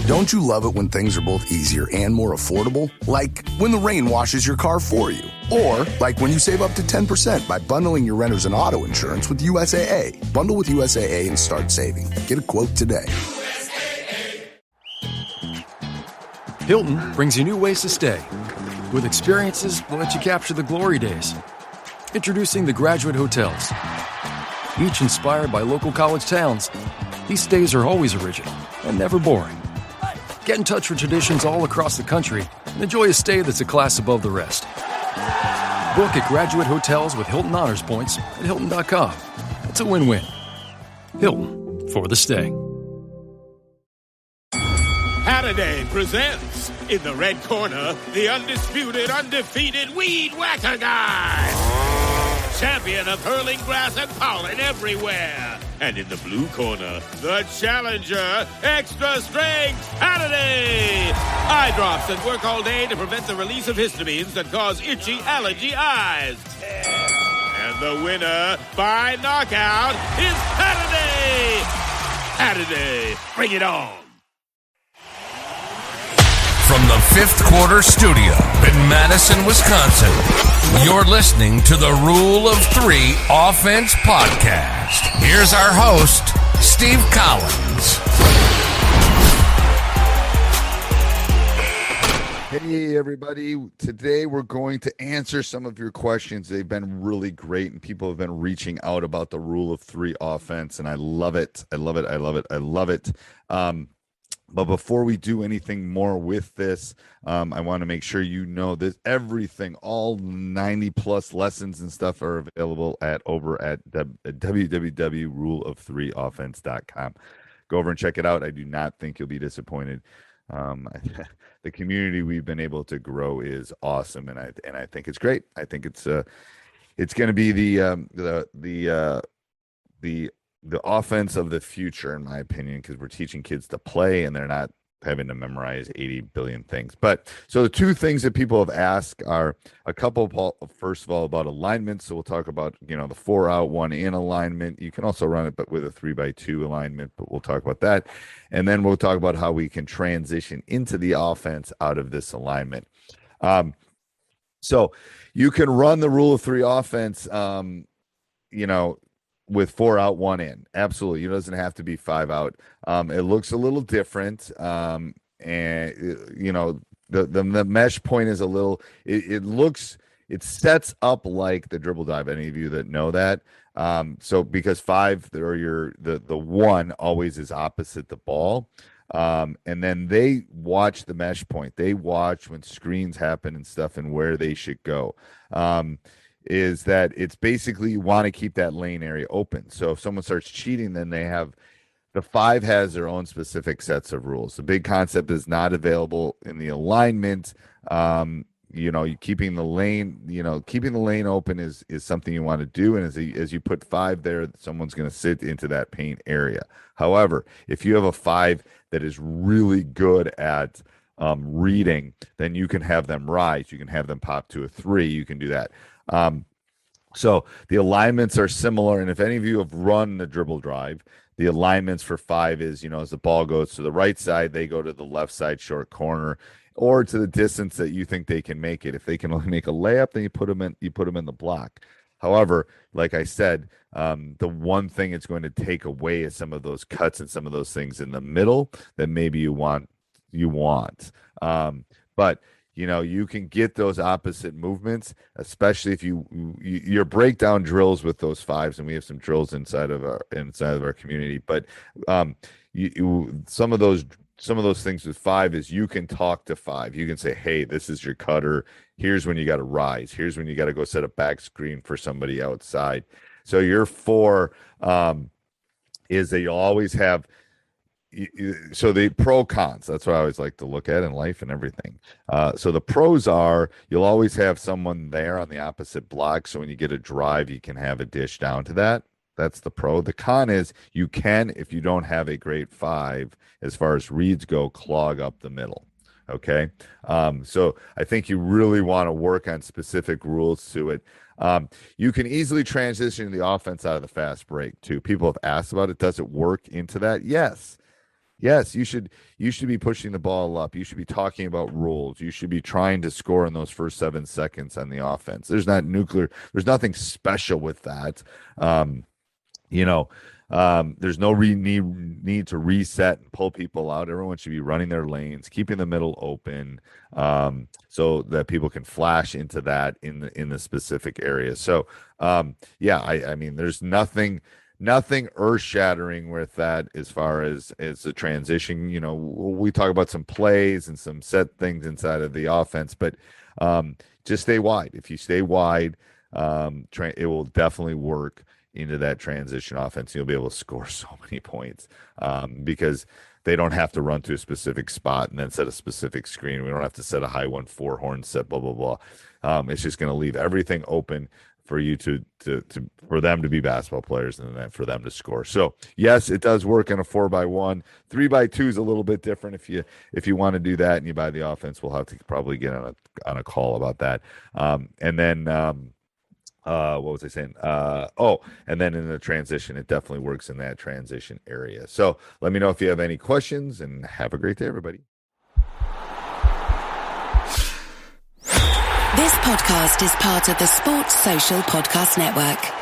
Don't you love it when things are both easier and more affordable? Like when the rain washes your car for you. Or like when you save up to 10% by bundling your renters and auto insurance with USAA. Bundle with USAA and start saving. Get a quote today. Hilton brings you new ways to stay, with experiences that let you capture the glory days. Introducing the Graduate Hotels. Each inspired by local college towns, these stays are always original and never boring. Get in touch with traditions all across the country and enjoy a stay that's a class above the rest. Book at Graduate Hotels with Hilton Honors Points at Hilton.com. It's a win-win. Hilton, for the stay. Saturday presents, in the red corner, the undisputed, undefeated Weed Whacker Guy. Champion of hurling grass and pollen everywhere. And in the blue corner, the challenger, extra strength Saturday. Eye drops that work all day to prevent the release of histamines that cause itchy allergy eyes. And the winner by knockout is Saturday. Saturday, bring it on. From the Fifth Quarter Studio in Madison, Wisconsin, you're listening to the Rule of Three Offense Podcast. Here's our host, Steve Collins. Hey, everybody. Today we're going to answer some of your questions. They've been really great, and people have been reaching out about the Rule of Three offense, and I love it. I love it. I love it. I love it. But before we do anything more with this, I want to make sure you know that everything, all 90-plus lessons and stuff are available over at www.ruleof3offense.com. Go over and check it out. I do not think you'll be disappointed. The community we've been able to grow is awesome, and I think it's great. I think it's going to be the offense of the future, in my opinion, because we're teaching kids to play and they're not having to memorize 80 billion things. But so the two things that people have asked are a couple, first of all, about alignment. So we'll talk about, the 4-out, 1-in alignment. You can also run it, but with a 3x2 alignment, but we'll talk about that. And then we'll talk about how we can transition into the offense out of this alignment. So you can run the Rule of Three offense, with 4-out, 1-in. Absolutely. It doesn't have to be 5-out. It looks a little different. And the mesh point is a little, it sets up like the dribble dive. Any of you that know that. So because 5 or the 1 always is opposite the ball. And then they watch the mesh point. They watch when screens happen and stuff and where they should go. Is that it's basically you want to keep that lane area open. So if someone starts cheating, then the 5 has their own specific sets of rules. The big concept is not available in the alignment. Keeping the lane open is something you want to do. And as you put 5 there, someone's going to sit into that paint area. However, if you have a 5 that is really good at reading, then you can have them rise. You can have them pop to a 3. You can do that. So the alignments are similar. And if any of you have run the dribble drive, the alignments for 5 is, as the ball goes to the right side, they go to the left side short corner or to the distance that you think they can make it. If they can only make a layup, then you put them in the block. However, like I said, the one thing it's going to take away is some of those cuts and some of those things in the middle that maybe you want. But you can get those opposite movements, especially if your breakdown drills with those 5s, and we have some drills inside of our community. But some of those things with 5 is you can talk to 5. You can say, hey, this is your cutter. Here's when you got to rise. Here's when you got to go set a back screen for somebody outside. So your 4 is that you'll always have. So the pro cons, that's what I always like to look at in life and everything. So the pros are you'll always have someone there on the opposite block. So when you get a drive, you can have a dish down to that. That's the pro. The con is you can, if you don't have a great 5, as far as reads go, clog up the middle. Okay. So I think you really want to work on specific rules to it. You can easily transition the offense out of the fast break too. People have asked about it. Does it work into that? Yes. Yes, you should be pushing the ball up. You should be talking about rules. You should be trying to score in those first 7 seconds on the offense. There's there's nothing special with that. There's no need to reset and pull people out. Everyone should be running their lanes, keeping the middle open, so that people can flash into that in the specific area. So, I mean, there's nothing earth-shattering with that as far as the transition. We talk about some plays and some set things inside of the offense, but just stay wide. If you stay wide, it will definitely work into that transition offense. You'll be able to score so many points because they don't have to run to a specific spot and then set a specific screen. We don't have to set a high 1-4 horn set, blah, blah, blah. It's just going to leave everything open for you for them to be basketball players and then for them to score. So yes, it does work in a 4x1. 3x2 is a little bit different. If you want to do that and you buy the offense, we'll have to probably get on a call about that. What was I saying? And then in the transition, it definitely works in that transition area. So let me know if you have any questions, and have a great day, everybody. This podcast is part of the Sports Social Podcast Network.